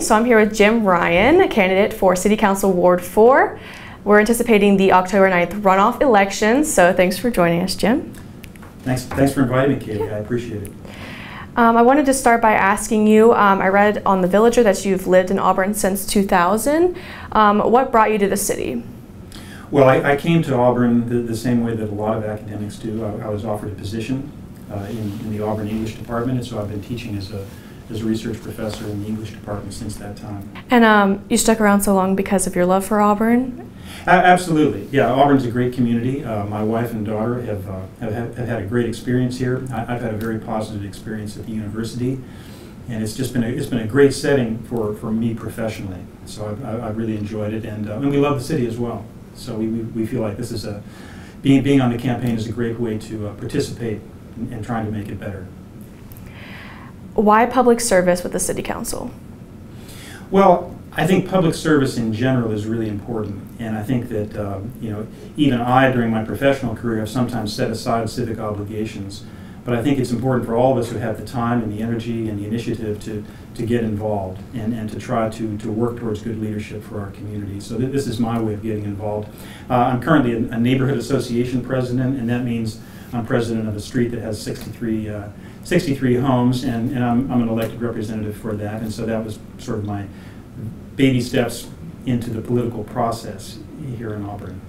So I'm here with Jim Ryan, a candidate for City Council Ward 4. We're anticipating the October 9th runoff election, so thanks for joining us, Jim. Thanks for inviting me, Katie. I appreciate it. I wanted to start by asking you, I read on The Villager that you've lived in Auburn since 2000. What brought you to the city? Well, I came to Auburn the same way that a lot of academics do. I was offered a position in the Auburn English department, and so I've been teaching as a research professor in the English department since that time. And you stuck around so long because of your love for Auburn? Absolutely. Yeah, Auburn's a great community. My wife and daughter have had a great experience here. I've had a very positive experience at the university, and it's been a great setting for me professionally. So I've really enjoyed it, and we love the city as well. So we feel like this is being on the campaign is a great way to participate in trying to make it better. Why public service with the City Council? Well, I think public service in general is really important, and I think that even I, during my professional career, have sometimes set aside civic obligations. But I think it's important for all of us who have the time and the energy and the initiative to get involved and to try to work towards good leadership for our community. So this is my way of getting involved. I'm currently a neighborhood association president, and that means I'm president of a street that has 63 homes, and I'm an elected representative for that, and so that was sort of my baby steps into the political process here in Auburn.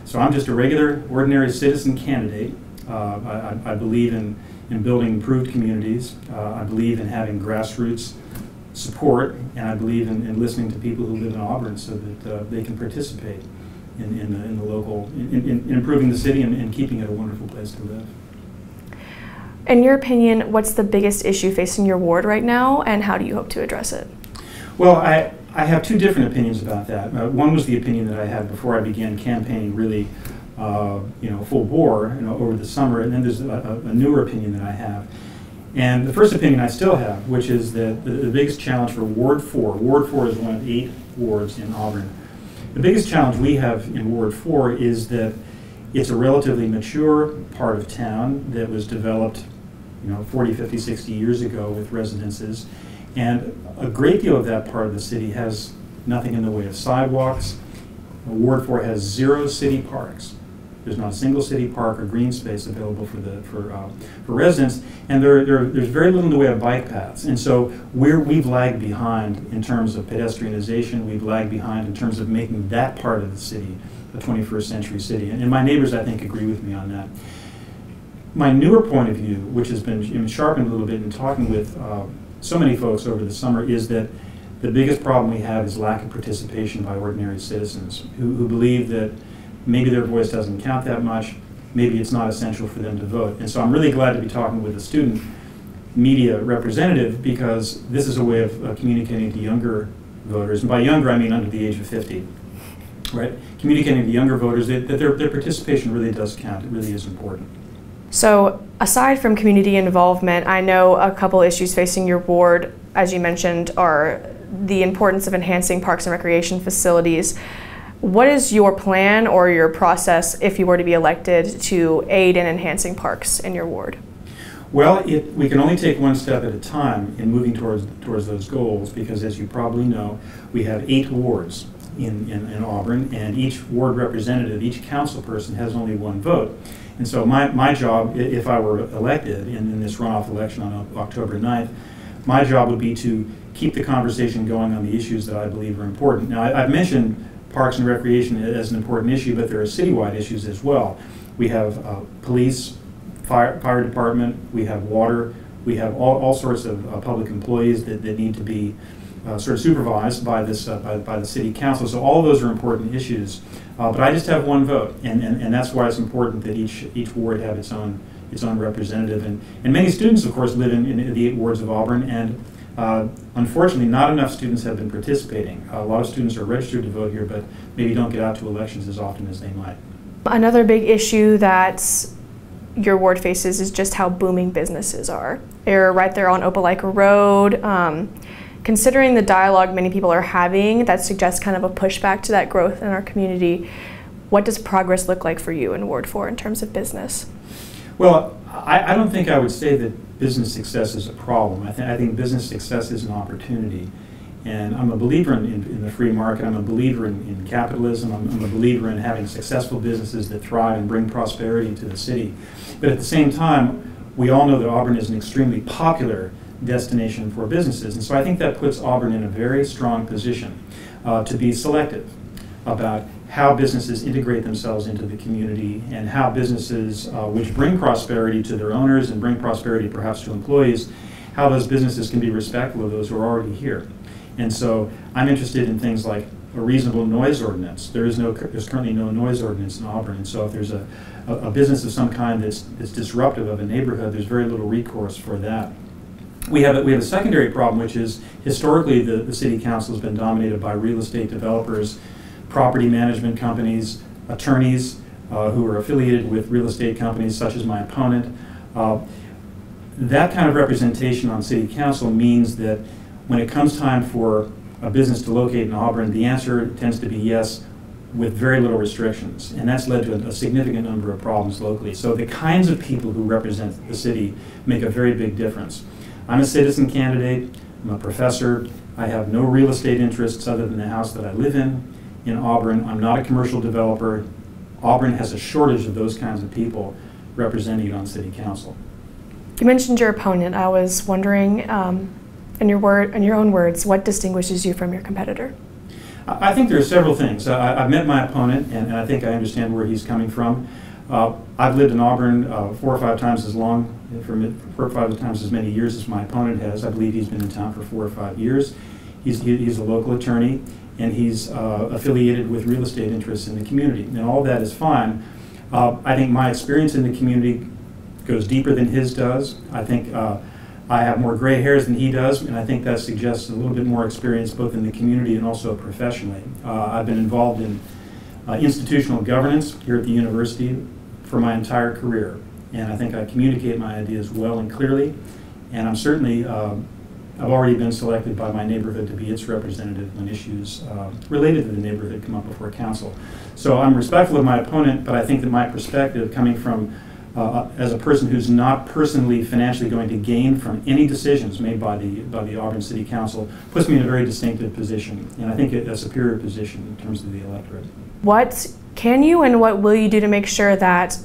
So I'm just a regular, ordinary citizen candidate. I believe in building improved communities. I believe in having grassroots support, and I believe in listening to people who live in Auburn so that they can participate in the local, in improving the city and keeping it a wonderful place to live. In your opinion, what's the biggest issue facing your ward right now, and how do you hope to address it? Well, I have two different opinions about that. One was the opinion that I had before I began campaigning really full bore over the summer, and then there's a newer opinion that I have. And the first opinion I still have, which is that the biggest challenge for Ward 4 is one of 8 wards in Auburn. The biggest challenge we have in Ward 4 is that it's a relatively mature part of town that was developed 40, 50, 60 years ago with residences, and a great deal of that part of the city has nothing in the way of sidewalks. Ward 4 has 0 city parks. There's not a single city park or green space available for residents, and there's very little in the way of bike paths. And so we've lagged behind in terms of pedestrianization. We've lagged behind in terms of making that part of the city a 21st century city. And my neighbors, I think, agree with me on that. My newer point of view, which has been sharpened a little bit in talking with so many folks over the summer, is that the biggest problem we have is lack of participation by ordinary citizens who believe that maybe their voice doesn't count that much, maybe it's not essential for them to vote. And so I'm really glad to be talking with a student media representative, because this is a way of communicating to younger voters, and by younger I mean under the age of 50, right? Communicating to younger voters that their participation really does count, it really is important. So aside from community involvement, I know a couple issues facing your ward, as you mentioned, are the importance of enhancing parks and recreation facilities. What is your plan or your process if you were to be elected to aid in enhancing parks in your ward? Well, we can only take one step at a time in moving towards those goals, because as you probably know, we have 8 wards in Auburn, and each ward representative, each council person has only 1 vote. And so my job, if I were elected in this runoff election on October 9th, my job would be to keep the conversation going on the issues that I believe are important. Now, I've mentioned parks and recreation as an important issue, but there are citywide issues as well. We have police, fire department, we have water, we have all sorts of public employees that need to be sort of supervised by the city council. So all of those are important issues. But I just have 1 vote, and that's why it's important that each ward have its own representative. And many students, of course, live in the 8 wards of Auburn, and unfortunately, not enough students have been participating. A lot of students are registered to vote here, but maybe don't get out to elections as often as they might. Another big issue that your ward faces is just how booming businesses are. They're right there on Opelika Road. Considering the dialogue many people are having that suggests kind of a pushback to that growth in our community, what does progress look like for you in Ward 4 in terms of business? Well, I don't think I would say that business success is a problem. I think business success is an opportunity. And I'm a believer in the free market. I'm a believer in capitalism. I'm a believer in having successful businesses that thrive and bring prosperity to the city. But at the same time, we all know that Auburn is an extremely popular destination for businesses. And so I think that puts Auburn in a very strong position to be selective about how businesses integrate themselves into the community and how businesses which bring prosperity to their owners and bring prosperity perhaps to employees, how those businesses can be respectful of those who are already here. And so I'm interested in things like a reasonable noise ordinance. There's currently no noise ordinance in Auburn, and so if there's a business of some kind that's disruptive of a neighborhood, there's very little recourse for that. We have a secondary problem, which is historically the city council has been dominated by real estate developers, property management companies, attorneys who are affiliated with real estate companies such as my opponent. That kind of representation on city council means that when it comes time for a business to locate in Auburn, the answer tends to be yes, with very little restrictions. And that's led to a significant number of problems locally. So the kinds of people who represent the city make a very big difference. I'm a citizen candidate, I'm a professor, I have no real estate interests other than the house that I live in Auburn. I'm not a commercial developer. Auburn has a shortage of those kinds of people representing it on city council. You mentioned your opponent. I was wondering, in your own words, what distinguishes you from your competitor? I think there are several things. I've met my opponent, and I think I understand where he's coming from. I've lived in Auburn 4 or 5 times as long, for 4 or 5 times as many years as my opponent has. I believe he's been in town for 4 or 5 years. He's a local attorney, and he's affiliated with real estate interests in the community, and all of that is fine. I think my experience in the community goes deeper than his does. I think I have more gray hairs than he does, and I think that suggests a little bit more experience both in the community and also professionally. I've been involved in institutional governance here at the university for my entire career, and I think I communicate my ideas well and clearly, and I'm certainly, I've already been selected by my neighborhood to be its representative when issues related to the neighborhood come up before council. So I'm respectful of my opponent, but I think that my perspective coming from as a person who's not personally financially going to gain from any decisions made by the Auburn City Council puts me in a very distinctive position, and I think a superior position in terms of the electorate. What can you and what will you do to make sure that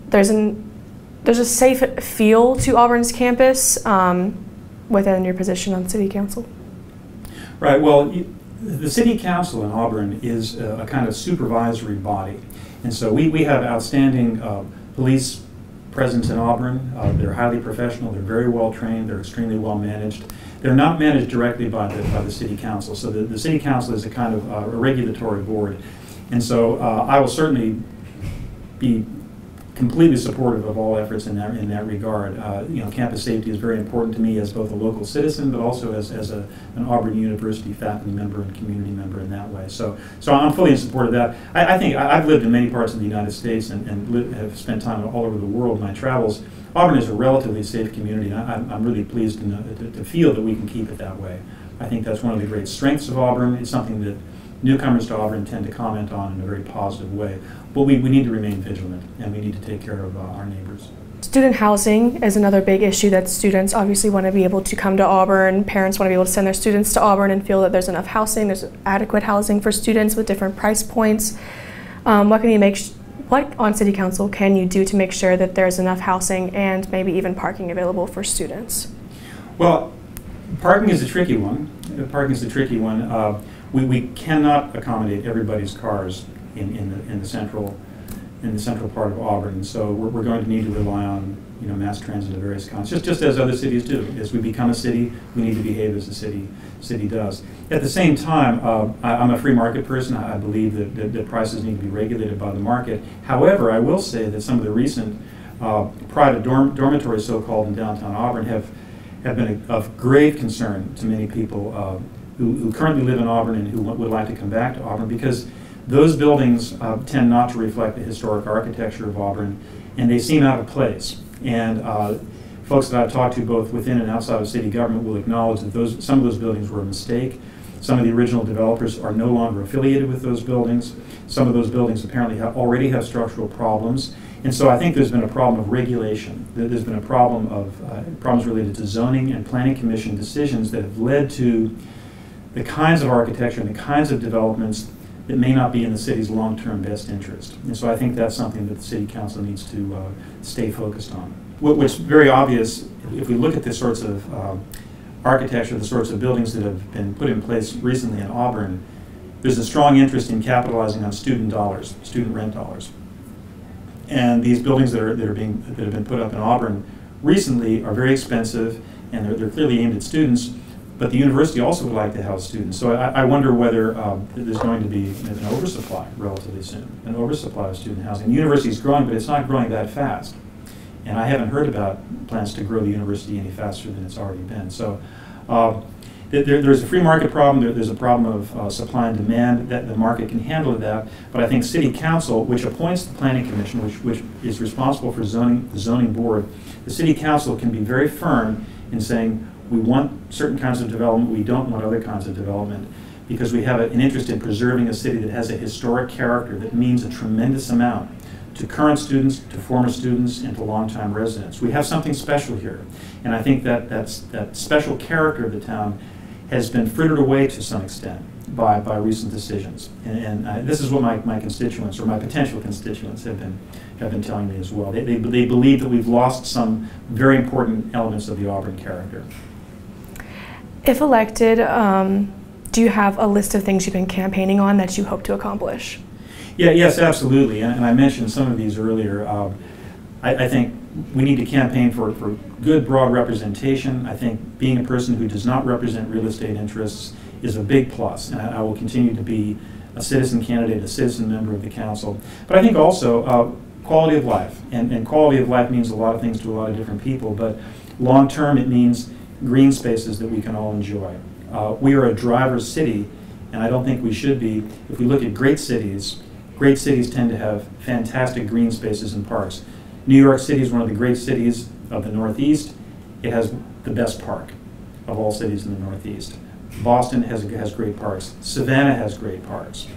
there's a safe feel to Auburn's campus within your position on City Council? Right, well, the City Council in Auburn is a kind of supervisory body, and so we have outstanding police presence in Auburn. They're highly professional, they're very well trained, they're extremely well managed. They're not managed directly by the City Council, so the City Council is a kind of a regulatory board. And so I will certainly be completely supportive of all efforts in that regard. You know, campus safety is very important to me as both a local citizen, but also as an Auburn University faculty member and community member in that way. So I'm fully in support of that. I think I've lived in many parts of the United States and have spent time all over the world in my travels. Auburn is a relatively safe community, and I'm really pleased to feel that we can keep it that way. I think that's one of the great strengths of Auburn. It's something that newcomers to Auburn tend to comment on in a very positive way. But we need to remain vigilant, and we need to take care of our neighbors. Student housing is another big issue that students obviously want to be able to come to Auburn. Parents want to be able to send their students to Auburn and feel that there's enough housing, there's adequate housing for students with different price points. What on City Council can you do to make sure that there's enough housing and maybe even parking available for students? Well, parking is a tricky one. We cannot accommodate everybody's cars in the central part of Auburn, so we're going to need to rely on mass transit of various kinds, just as other cities do. As we become a city, we need to behave as the city does. At the same time, I'm a free market person. I believe that prices need to be regulated by the market. However, I will say that some of the recent private dormitories, so-called, in downtown Auburn have been of grave concern to many people who currently live in Auburn and who would like to come back to Auburn, because those buildings tend not to reflect the historic architecture of Auburn, and they seem out of place. And folks that I've talked to both within and outside of city government will acknowledge that some of those buildings were a mistake. Some of the original developers are no longer affiliated with those buildings. Some of those buildings apparently already have structural problems. And so I think there's been a problem of regulation. There's been a problem of problems related to zoning and planning commission decisions that have led to the kinds of architecture and the kinds of developments that may not be in the city's long-term best interest. And so I think that's something that the City Council needs to stay focused on. What's very obvious, if we look at the sorts of architecture, the sorts of buildings that have been put in place recently in Auburn, there's a strong interest in capitalizing on student dollars, student rent dollars. And these buildings that have been put up in Auburn recently are very expensive, and they're clearly aimed at students. But the university also would like to house students. So I wonder whether there's going to be an oversupply relatively soon, an oversupply of student housing. The university is growing, but it's not growing that fast. And I haven't heard about plans to grow the university any faster than it's already been. So there's a free market problem. There's a problem of supply and demand. That the market can handle that. But I think City Council, which appoints the Planning Commission, which is responsible for the zoning board, the City Council can be very firm in saying, we want certain kinds of development, we don't want other kinds of development, because we have an interest in preserving a city that has a historic character that means a tremendous amount to current students, to former students, and to longtime residents. We have something special here. And I think that special character of the town has been frittered away to some extent by recent decisions. And this is what my constituents, or my potential constituents, have been telling me as well. They believe that we've lost some very important elements of the Auburn character. If elected, do you have a list of things you've been campaigning on that you hope to accomplish? Yes, absolutely. And I mentioned some of these earlier. I think we need to campaign for good, broad representation. I think being a person who does not represent real estate interests is a big plus. And I will continue to be a citizen candidate, a citizen member of the council. But I think also quality of life. And quality of life means a lot of things to a lot of different people. But long term, it means green spaces that we can all enjoy. We are a driver's city, and I don't think we should be. If we look at great cities tend to have fantastic green spaces and parks. New York City is one of the great cities of the Northeast. It has the best park of all cities in the Northeast. Boston has great parks. Savannah has great parks.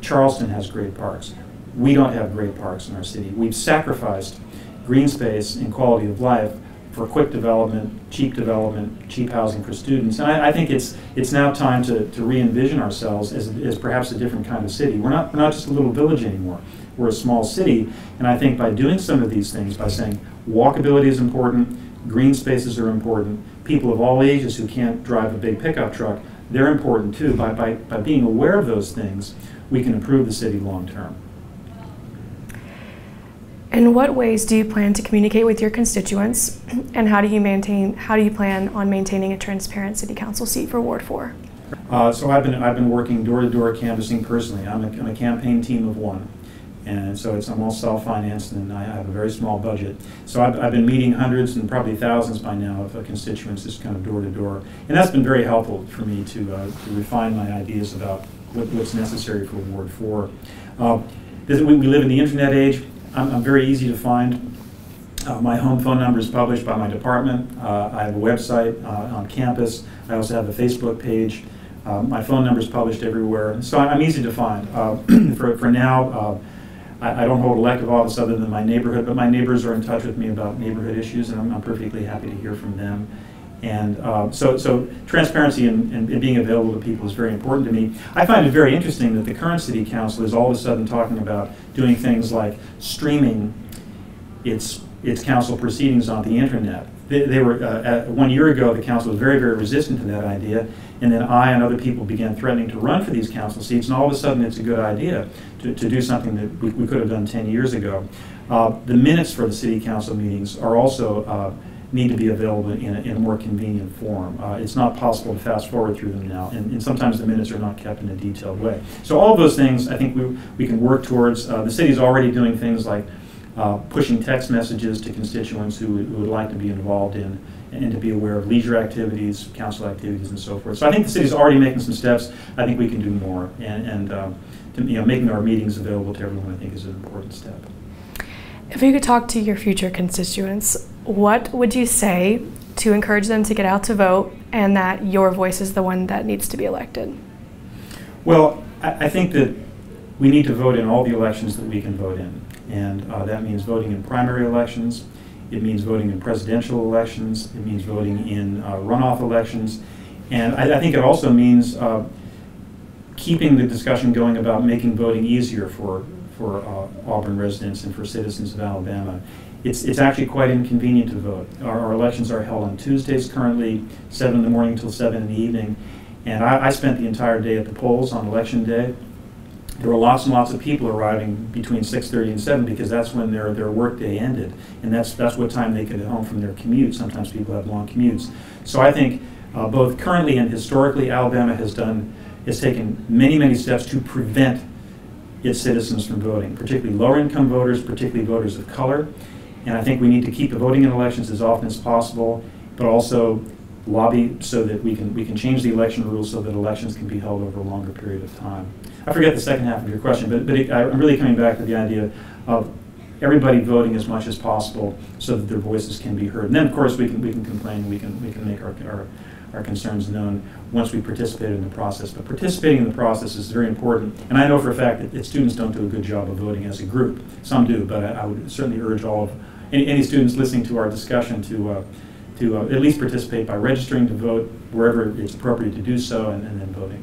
Charleston has great parks. We don't have great parks in our city. We've sacrificed green space and quality of life for quick development, cheap housing for students. And I think it's now time to re-envision ourselves as perhaps a different kind of city. We're not just a little village anymore. We're a small city. And I think by doing some of these things, by saying walkability is important, green spaces are important, people of all ages who can't drive a big pickup truck, they're important too. By being aware of those things, we can improve the city long term. In what ways do you plan to communicate with your constituents, and how do you plan on maintaining a transparent city council seat for Ward 4? So I've been working door-to-door canvassing personally. I'm a campaign team of one, and so I'm all self-financed, and I have a very small budget. So I've been meeting hundreds and probably thousands by now of constituents, just kind of door-to-door, and that's been very helpful for me to refine my ideas about what's necessary for Ward 4. We live in the internet age. I'm very easy to find. My home phone number is published by my department. I have a website on campus. I also have a Facebook page. My phone number is published everywhere. So I'm easy to find. For now, I don't hold elective office other than my neighborhood, but my neighbors are in touch with me about neighborhood issues, and I'm perfectly happy to hear from them. And so transparency and being available to people is very important to me. I find it very interesting that the current city council is all of a sudden talking about doing things like streaming its council proceedings on the internet. They were 1 year ago, the council was very, very resistant to that idea, and then I and other people began threatening to run for these council seats, and all of a sudden it's a good idea to do something that we could have done 10 years ago. The minutes for the city council meetings are also need to be available in a more convenient form. It's not possible to fast forward through them now, and sometimes the minutes are not kept in a detailed way. So all of those things I think we can work towards. The city's already doing things like pushing text messages to constituents who would like to be involved in and to be aware of leisure activities, council activities, and so forth. So I think the city's already making some steps. I think we can do more, and making our meetings available to everyone I think is an important step. If you could talk to your future constituents, what would you say to encourage them to get out to vote, and that your voice is the one that needs to be elected? Well, I think that we need to vote in all the elections that we can vote in. And that means voting in primary elections. It means voting in presidential elections. It means voting in runoff elections. And I think it also means keeping the discussion going about making voting easier for Auburn residents and for citizens of Alabama. It's actually quite inconvenient to vote. Our elections are held on Tuesdays currently, 7 in the morning till 7 in the evening. And I spent the entire day at the polls on election day. There were lots and lots of people arriving between 6:30 and 7 because that's when their work day ended. And that's what time they get home from their commute. Sometimes people have long commutes. So I think both currently and historically, Alabama has taken many, many steps to prevent its citizens from voting, particularly lower-income voters, particularly voters of color. And I think we need to keep voting in elections as often as possible, but also lobby so that we can change the election rules so that elections can be held over a longer period of time. I forget the second half of your question, but I'm really coming back to the idea of everybody voting as much as possible so that their voices can be heard. And then, of course, we can complain, we can make our concerns known once we participate in the process. But participating in the process is very important. And I know for a fact that students don't do a good job of voting as a group. Some do, but I would certainly urge any students listening to our discussion to at least participate by registering to vote wherever it's appropriate to do so, and then voting.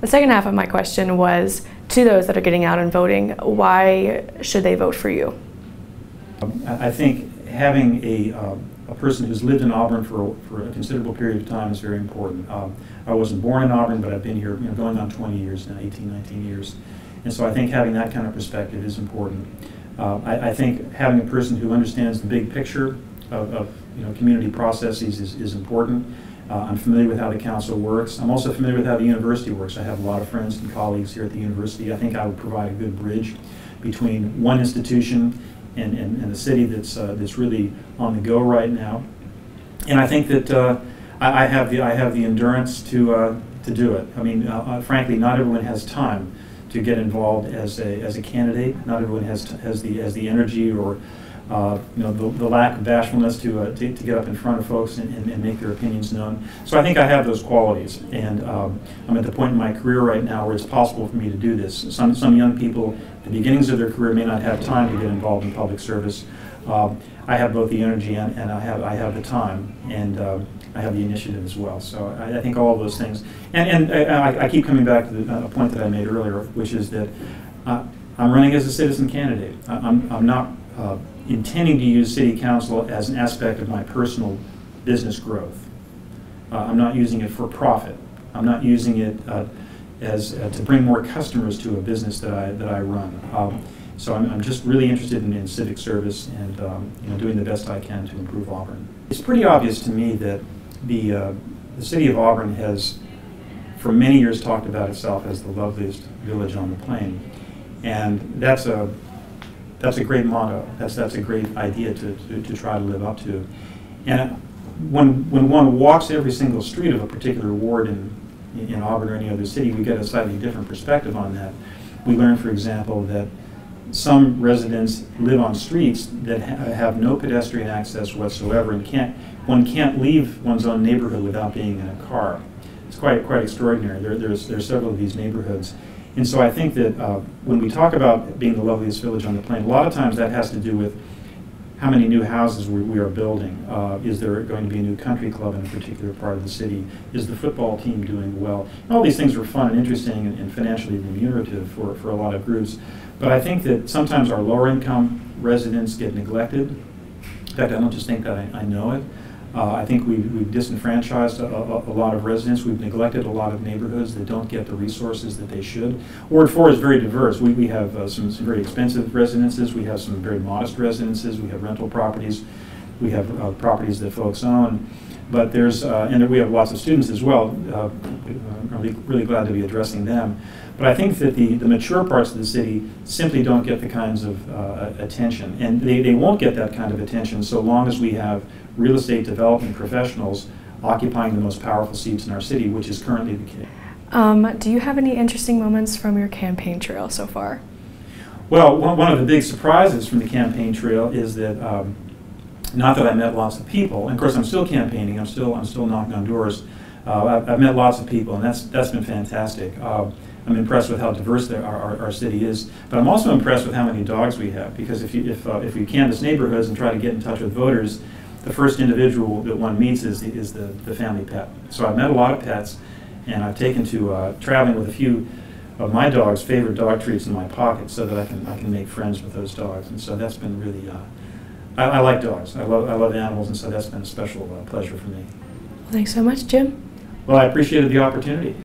The second half of my question was, to those that are getting out and voting, why should they vote for you? I think having a person who's lived in Auburn for a considerable period of time is very important. I wasn't born in Auburn, but I've been here going on 20 years now, 18, 19 years. And so I think having that kind of perspective is important. I think having a person who understands the big picture of community processes is important. I'm familiar with how the council works. I'm also familiar with how the university works. I have a lot of friends and colleagues here at the university. I think I would provide a good bridge between one institution and the city that's really on the go right now. And I think that I have the endurance to do it. I mean, frankly, not everyone has time to get involved as a candidate. Not everyone has the energy or the lack of bashfulness to get up in front of folks and make their opinions known. So I think I have those qualities, and I'm at the point in my career right now where it's possible for me to do this. Some young people, at the beginnings of their career, may not have time to get involved in public service. I have both the energy and I have the time, and I have the initiative as well. So I think all of those things. And I keep coming back to a point that I made earlier, which is that I'm running as a citizen candidate. I'm not intending to use city council as an aspect of my personal business growth. I'm not using it for profit. I'm not using it as to bring more customers to a business that I run. So I'm just really interested in civic service and doing the best I can to improve Auburn. It's pretty obvious to me that the city of Auburn has, for many years, talked about itself as the loveliest village on the plain, and that's a great motto. That's a great idea to try to live up to. And when one walks every single street of a particular ward in Auburn or any other city, we get a slightly different perspective on that. We learn, for example, that some residents live on streets that have no pedestrian access whatsoever, and one can't leave one's own neighborhood without being in a car. It's quite extraordinary. There's several of these neighborhoods. And so I think that when we talk about being the loveliest village on the plain, a lot of times that has to do with how many new houses we are building. Is there going to be a new country club in a particular part of the city? Is the football team doing well? And all these things are fun and interesting and financially remunerative for a lot of groups. But I think that sometimes our lower income residents get neglected. In fact, I don't just think that, I know it. I think we've disenfranchised a lot of residents. We've neglected a lot of neighborhoods that don't get the resources that they should. Ward 4 is very diverse. We have some very expensive residences. We have some very modest residences. We have rental properties. We have properties that folks own. But there's, and we have lots of students as well. I'm really glad to be addressing them. But I think that the mature parts of the city simply don't get the kinds of attention. And they won't get that kind of attention so long as we have real estate development professionals occupying the most powerful seats in our city, which is currently the case. Do you have any interesting moments from your campaign trail so far? Well, one of the big surprises from the campaign trail is that, not that I met lots of people, and of course I'm still campaigning, I'm still knocking on doors. I've met lots of people, and that's been fantastic. I'm impressed with how diverse our city is, but I'm also impressed with how many dogs we have, because if you canvass neighborhoods and try to get in touch with voters, the first individual that one meets is the family pet. So I've met a lot of pets, and I've taken to traveling with a few of my dog's favorite dog treats in my pocket, so that I can make friends with those dogs. And so that's been really, I like dogs. I love animals, and so that's been a special pleasure for me. Thanks so much, Jim. Well, I appreciated the opportunity.